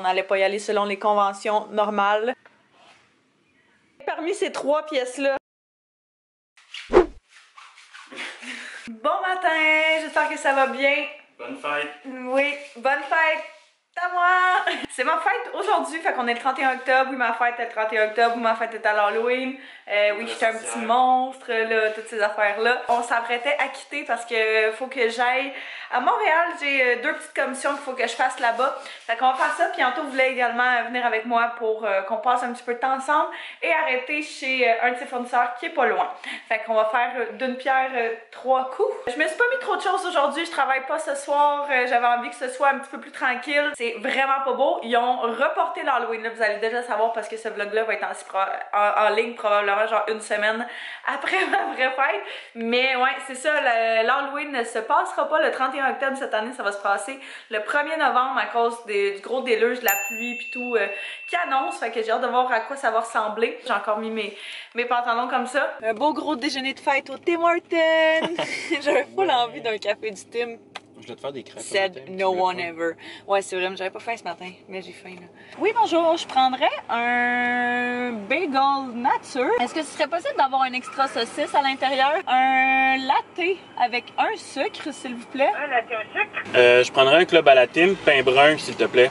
On n'allait pas y aller selon les conventions normales. Parmi ces 3 pièces-là... Bon matin! J'espère que ça va bien. Bonne fête! Oui, bonne fête à moi! C'est ma fête aujourd'hui, fait qu'on est le 31 octobre. Oui, ma fête est le 31 octobre. Oui, ma fête est à l'Halloween. Oui, j'étais un petit monstre, là, toutes ces affaires-là. On s'apprêtait à quitter parce que faut que j'aille à Montréal. J'ai 2 petites commissions qu'il faut que je fasse là-bas. Fait qu'on va faire ça. Puis Anto voulait également venir avec moi pour qu'on passe un petit peu de temps ensemble et arrêter chez un de ses fournisseurs qui est pas loin. Fait qu'on va faire d'une pierre 3 coups. Je me suis pas mis trop de choses aujourd'hui. Je travaille pas ce soir. J'avais envie que ce soit un petit peu plus tranquille. C'est vraiment pas beau. Ils ont reporté l'Halloween. Là, vous allez déjà savoir parce que ce vlog-là va être en ligne probablement genre une semaine après ma vraie fête. Mais ouais, c'est ça. L'Halloween ne se passera pas le 31 octobre cette année. Ça va se passer le 1er novembre à cause du gros déluge, de la pluie pis tout qui annonce. Fait que j'ai hâte de voir à quoi ça va ressembler. J'ai encore mis mes pantalons comme ça. Un beau gros déjeuner de fête au Tim Hortons. J'avais full envie d'un café du Tim. Je dois te faire des crêpes. Said no one ever. Ouais, c'est vrai, mais j'avais pas faim ce matin, mais j'ai faim là. Oui, bonjour, je prendrais un bagel nature. Est-ce que ce serait possible d'avoir un extra saucisse à l'intérieur? Un latte avec un sucre, s'il vous plaît. Un latte, un sucre? Je prendrais un club à la Tim, pain brun, s'il te plaît.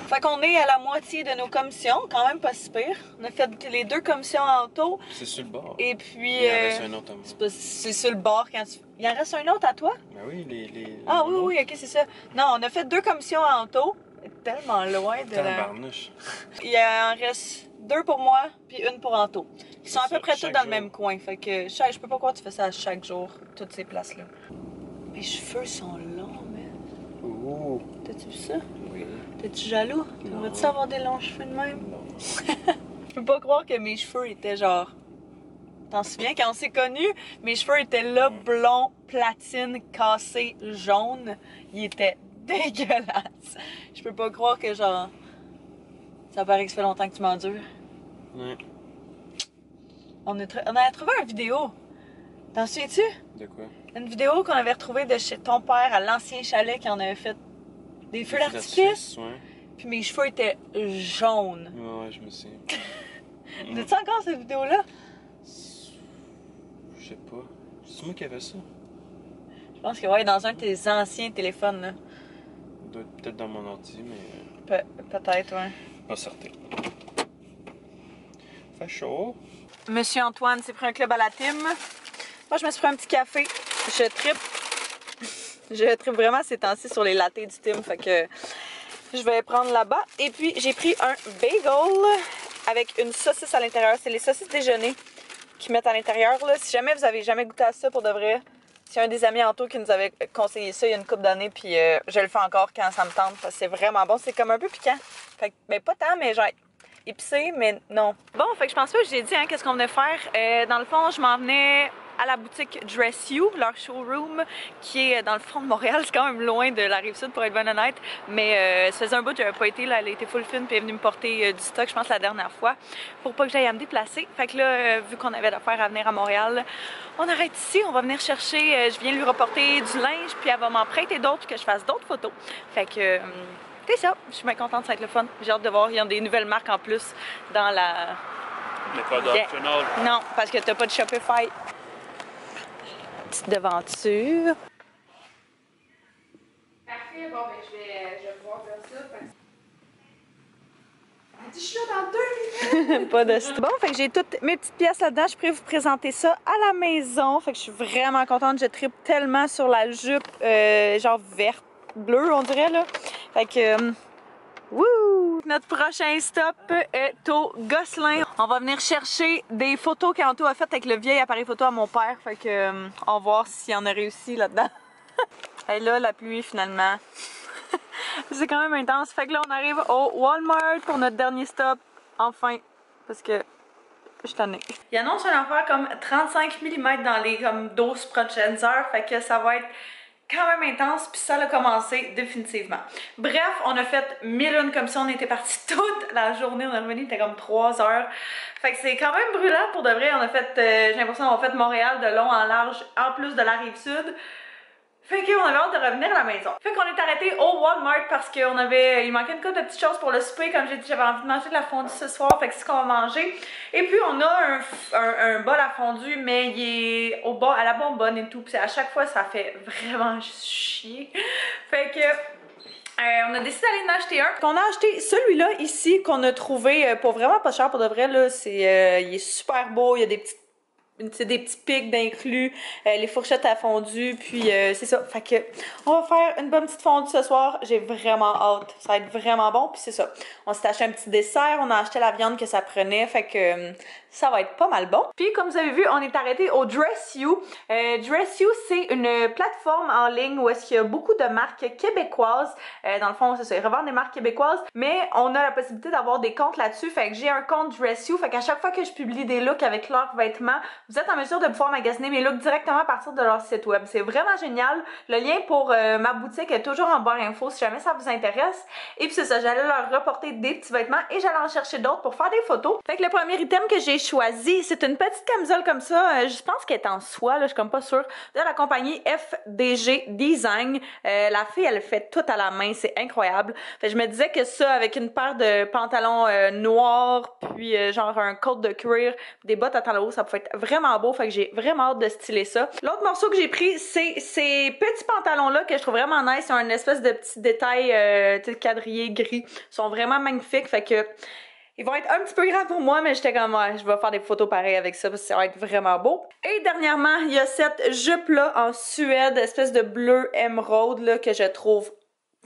Fait qu'on est à la moitié de nos commissions, quand même pas si pire. On a fait les 2 commissions en auto. C'est sur le bord. Et puis. Il en reste un autre à moi. C'est sur le bord quand tu. Il en reste un autre à toi? Ben oui, Ah oui, oui, ok, c'est ça. Non, on a fait 2 commissions en auto. Tellement loin de la. Tabarnouche. Il en reste 2 pour moi, puis 1 pour Anto. Ils sont à peu près tous dans jour. le même coin. Fait que je peux pas croire que tu fais ça à chaque jour, toutes ces places-là. Mes cheveux sont longs, man. Ouh. T'as-tu vu ça? Oui. T'es-tu jaloux? T'aimerais-tu avoir des longs cheveux de même? Non. Je peux pas croire que mes cheveux étaient genre... T'en souviens, quand on s'est connus, mes cheveux étaient là, blonds, platine, cassés, jaunes. Ils étaient dégueulasses. Je peux pas croire que genre... Ça paraît que ça fait longtemps que tu m'endures. Ouais. On a trouvé une vidéo. T'en souviens-tu? De quoi? Une vidéo qu'on avait retrouvée de chez ton père à l'ancien chalet quand on avait fait des feux d'artifice. Ouais. Puis mes cheveux étaient jaunes. Ouais, je me sais. T'as-tu encore cette vidéo-là? Je sais pas. C'est moi qui avais ça? Je pense que ouais, dans un de tes anciens téléphones, là. Il doit être peut-être dans mon ordi, mais... Peut-être, ouais. Pas certain. Fait chaud. Monsieur Antoine s'est pris un club à la Tim. Moi, je me suis pris un petit café. Je trippe vraiment ces temps-ci sur les lattés du Tim. Fait que je vais prendre là-bas. Et puis, j'ai pris un bagel avec une saucisse à l'intérieur. C'est les saucisses déjeuner qu'ils mettent à l'intérieur. Si jamais vous avez jamais goûté à ça, pour de vrai, c'est un des amis Anto qui nous avait conseillé ça il y a une couple d'années. Puis je le fais encore quand ça me tente. Parce que c'est vraiment bon. C'est comme un peu piquant. Fait que, ben, pas tant, mais genre... épicé, mais non. Bon, fait que je pense pas que j'ai dit, hein, qu'est-ce qu'on venait faire. Dans le fond, je m'en venais à la boutique Dress You, leur showroom, qui est dans le fond de Montréal. C'est quand même loin de la Rive-Sud, pour être bien honnête. Mais ça faisait un bout que j'avais pas été là. Elle était full fine, puis elle est venue me porter du stock, je pense, la dernière fois, pour pas que j'aille à me déplacer. Fait que là, vu qu'on avait l'affaire à venir à Montréal, on arrête ici, on va venir chercher. Je viens lui reporter du linge, puis elle va m'en prêter d'autres, que je fasse d'autres photos. Fait que... c'est ça, je suis bien contente, ça va être le fun. J'ai hâte de voir, il y a des nouvelles marques en plus dans la... Mais pas d'optional. Non, parce que t'as pas de Shopify. Petite devanture. Parfait, bon ben je vais pouvoir faire ça. Elle dit je suis là dans 2 minutes! Pas de... Bon, fait que j'ai toutes mes petites pièces là-dedans. Je pourrais vous présenter ça à la maison. Fait que je suis vraiment contente. Je tripe tellement sur la jupe genre verte, bleue, on dirait là. Fait que... wouh! Notre prochain stop est au Gosselin. On va venir chercher des photos qu'Anto a faites avec le vieil appareil photo à mon père. Fait que on va voir si on a réussi là-dedans. Et là, la pluie finalement. C'est quand même intense. Fait que là, on arrive au Walmart pour notre dernier stop. Enfin. Parce que je suis tannée. Il annonce une affaire comme 35 mm dans les comme 12 prochaines heures. Fait que ça va être quand même intense, puis ça a commencé définitivement. Bref, on a fait 1001 comme ça, on était partis toute la journée, on est revenu, il était comme 3 heures. Fait que c'est quand même brûlant pour de vrai, on a fait, j'ai l'impression qu'on a fait Montréal de long en large, en plus de la Rive-Sud. Fait qu'on avait hâte de revenir à la maison. Fait qu'on est arrêté au Walmart parce qu'il manquait une couple de petites choses pour le souper. Comme j'ai dit, j'avais envie de manger de la fondue ce soir, fait que c'est ce qu'on va manger. Et puis on a un bol à fondue, mais il est à la bonbonne et tout. Puis à chaque fois, ça fait vraiment juste chier. Fait que on a décidé d'aller en acheter un. On a acheté celui-là ici qu'on a trouvé pour vraiment pas cher pour de vrai. Là, il est super beau, il y a des petits pics d'inclus, les fourchettes à fondue, puis c'est ça. Fait que on va faire une bonne petite fondue ce soir. J'ai vraiment hâte. Ça va être vraiment bon, puis c'est ça. On s'est acheté un petit dessert, on a acheté la viande que ça prenait, fait que ça va être pas mal bon. Puis comme vous avez vu, on est arrêté au Dress You. Dress You, c'est une plateforme en ligne où est-ce qu'il y a beaucoup de marques québécoises. Dans le fond, c'est ça, ils revendent des marques québécoises, mais on a la possibilité d'avoir des comptes là-dessus. Fait que j'ai un compte Dress You, fait qu'à chaque fois que je publie des looks avec leurs vêtements, vous êtes en mesure de pouvoir magasiner mes looks directement à partir de leur site web. C'est vraiment génial. Le lien pour ma boutique est toujours en barre info si jamais ça vous intéresse. Et puis c'est ça, j'allais leur reporter des petits vêtements et j'allais en chercher d'autres pour faire des photos. Fait que le premier item que j'ai choisi, c'est une petite camisole comme ça. Je pense qu'elle est en soie, là, je suis comme pas sûre. De la compagnie FDG Design. La fille, elle fait tout à la main. C'est incroyable. Fait que je me disais que ça, avec une paire de pantalons noirs, puis genre un coat de cuir, des bottes à talons hauts, ça peut être vraiment beau. Fait que j'ai vraiment hâte de styler ça. L'autre morceau que j'ai pris, c'est ces petits pantalons-là que je trouve vraiment nice. Ils ont une espèce de petit détail quadrillé gris. Ils sont vraiment magnifiques. Fait que ils vont être un petit peu grands pour moi, mais j'étais comme, ouais, je vais faire des photos pareilles avec ça parce que ça va être vraiment beau. Et dernièrement, il y a cette jupe-là en suède, espèce de bleu émeraude là, que je trouve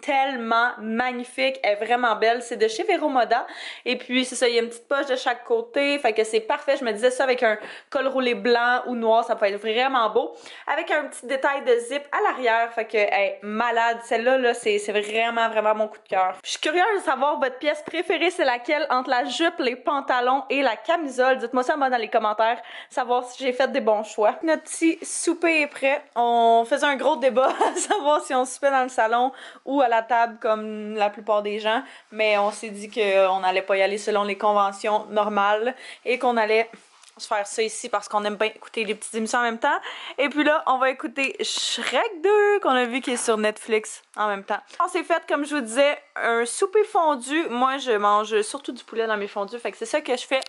tellement magnifique, elle est vraiment belle, c'est de chez Vero Moda et puis c'est ça, il y a une petite poche de chaque côté, fait que c'est parfait. Je me disais ça avec un col roulé blanc ou noir, ça peut être vraiment beau, avec un petit détail de zip à l'arrière, fait que elle est malade. Celle-là, là, c'est vraiment mon coup de cœur. Je suis curieuse de savoir votre pièce préférée, c'est laquelle entre la jupe, les pantalons et la camisole. Dites-moi ça dans les commentaires, savoir si j'ai fait des bons choix. Notre petit souper est prêt. On faisait un gros débat à savoir si on soupait dans le salon ou à la table comme la plupart des gens, mais on s'est dit qu'on n'allait pas y aller selon les conventions normales et qu'on allait se faire ça ici parce qu'on aime bien écouter les petites émissions en même temps. Et puis là, on va écouter Shrek 2 qu'on a vu qui est sur Netflix en même temps. On s'est fait, comme je vous disais, un souper fondu. Moi, je mange surtout du poulet dans mes fondus, fait que c'est ça que je fais.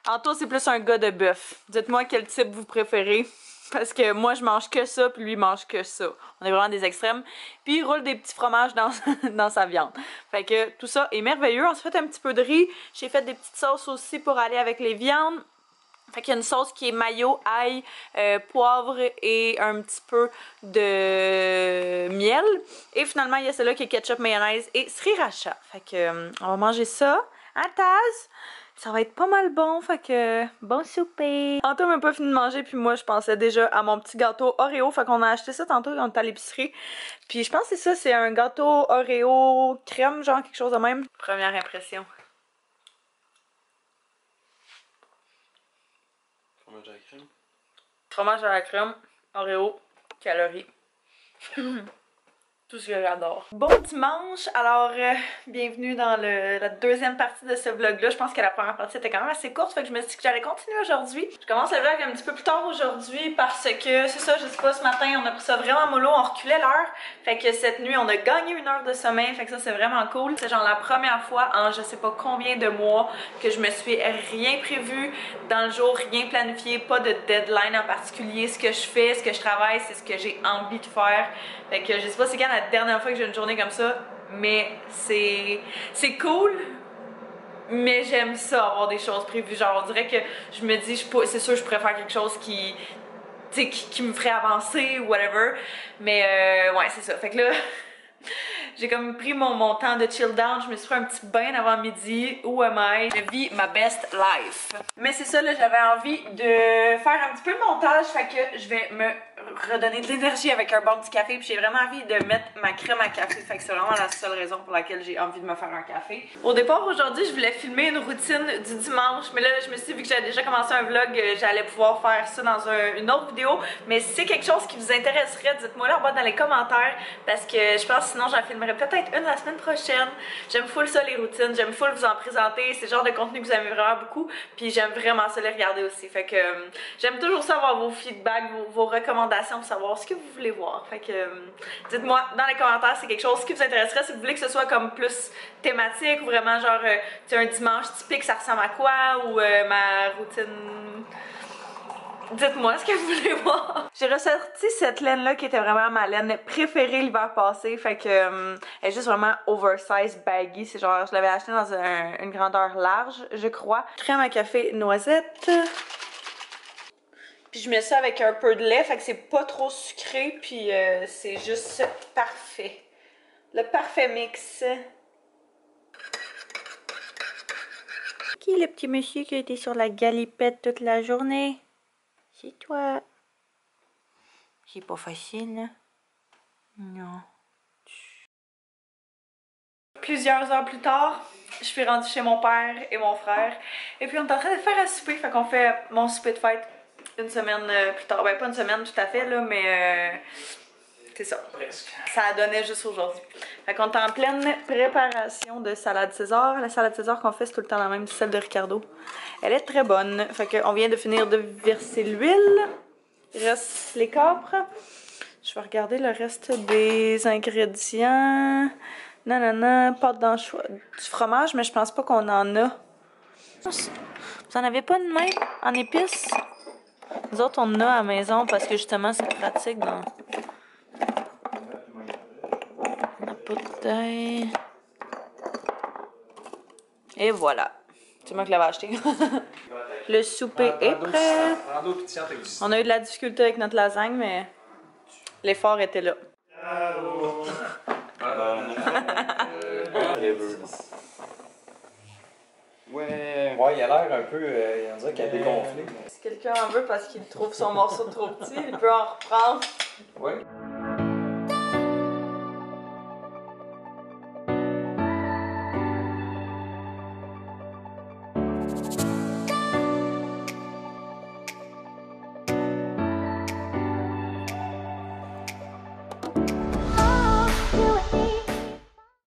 Anto, c'est plus un gars de bœuf. Dites-moi quel type vous préférez. Parce que moi, je mange que ça, puis lui, il mange que ça. On est vraiment des extrêmes. Puis, il roule des petits fromages dans sa viande. Fait que tout ça est merveilleux. On s'est fait un petit peu de riz. J'ai fait des petites sauces aussi pour aller avec les viandes. Fait qu'il y a une sauce qui est mayo, ail, poivre et un petit peu de miel. Et finalement, il y a celle-là qui est ketchup, mayonnaise et sriracha. Fait que on va manger ça à tasse. Ça va être pas mal bon, fait que bon souper! Anto m'a pas fini de manger, puis moi je pensais déjà à mon petit gâteau Oreo, fait qu'on a acheté ça tantôt quand on est à l'épicerie. Puis je pense que c'est ça, c'est un gâteau Oreo crème, genre quelque chose de même. Première impression. Fromage à la crème. Fromage à la crème, Oreo, calories. Tout ce que j'adore. Bon dimanche, alors bienvenue dans la deuxième partie de ce vlog-là. Je pense que la première partie était quand même assez courte, fait que je me suis dit que j'allais continuer aujourd'hui. Je commence le vlog un petit peu plus tard aujourd'hui parce que, c'est ça, je sais pas, ce matin, on a pris ça vraiment mollo, on reculait l'heure. Fait que cette nuit, on a gagné 1 heure de sommeil, fait que ça, c'est vraiment cool. C'est genre la première fois en je sais pas combien de mois que je me suis rien prévu dans le jour, rien planifié, pas de deadline en particulier. Ce que je fais, ce que je travaille, c'est ce que j'ai envie de faire. Fait que je sais pas c'est quand la dernière fois que j'ai une journée comme ça, mais c'est cool, mais j'aime ça avoir des choses prévues. Genre on dirait que je me dis, c'est sûr je pourrais faire quelque chose qui me ferait avancer ou whatever, mais ouais c'est ça. Fait que là j'ai comme pris mon temps de chill down, je me suis fait un petit bain avant midi. Où am I? Je vis ma best life. Mais c'est ça, là, j'avais envie de faire un petit peu de montage, fait que je vais me redonner de l'énergie avec un bon petit café, puis j'ai vraiment envie de mettre ma crème à café, fait que c'est vraiment la seule raison pour laquelle j'ai envie de me faire un café. Au départ, aujourd'hui, je voulais filmer une routine du dimanche, mais là, je me suis dit, vu que j'avais déjà commencé un vlog, j'allais pouvoir faire ça dans une autre vidéo, mais si c'est quelque chose qui vous intéresserait, dites-moi là en bas dans les commentaires, parce que je pense sinon j'en filmerai peut-être une la semaine prochaine. J'aime full ça les routines, j'aime full vous en présenter, c'est le genre de contenu que vous aimez vraiment beaucoup, puis j'aime vraiment ça les regarder aussi, fait que j'aime toujours ça avoir vos feedbacks, vos recommandations recommandations pour savoir ce que vous voulez voir. Fait que dites-moi dans les commentaires si c'est quelque chose qui vous intéresserait, si vous voulez que ce soit comme plus thématique ou vraiment genre un dimanche typique, ça ressemble à quoi, ou ma routine. Dites-moi ce que vous voulez voir. J'ai ressorti cette laine-là qui était vraiment ma laine préférée l'hiver passé. Fait que elle est juste vraiment oversize, baggy. C'est genre, je l'avais acheté dans une grandeur large, je crois. Crème à café noisette. Puis je mets ça avec un peu de lait, fait que c'est pas trop sucré. Puis c'est juste parfait. Le parfait mix. Qui est le petit monsieur qui a été sur la galipette toute la journée? C'est toi. C'est pas facile, hein? Non. Plusieurs heures plus tard, je suis rendue chez mon père et mon frère. Et puis on est en train de faire un souper. Fait qu'on fait mon souper de fête une semaine plus tard. Ben pas une semaine tout à fait, là, mais c'est ça. Presque. Ça a donné juste aujourd'hui. Fait qu'on est en pleine préparation de salade César. La salade César qu'on fait, c'est tout le temps la même, celle de Ricardo. Elle est très bonne. Fait qu'on vient de finir de verser l'huile. Il reste les capres. Je vais regarder le reste des ingrédients. Nanana, pâte d'anchois, du fromage, mais je pense pas qu'on en a. Vous en avez pas de même en épices? Nous autres, on en a à la maison parce que justement, c'est pratique dans la bouteille. Et voilà. C'est moi qui l'avais acheté. Le souper est prêt. On a eu de la difficulté avec notre lasagne, mais l'effort était là. Ouais, il a l'air un peu. On dirait qu'il a dégonflé. Si quelqu'un en veut parce qu'il trouve son morceau trop petit, il peut en reprendre. Ouais.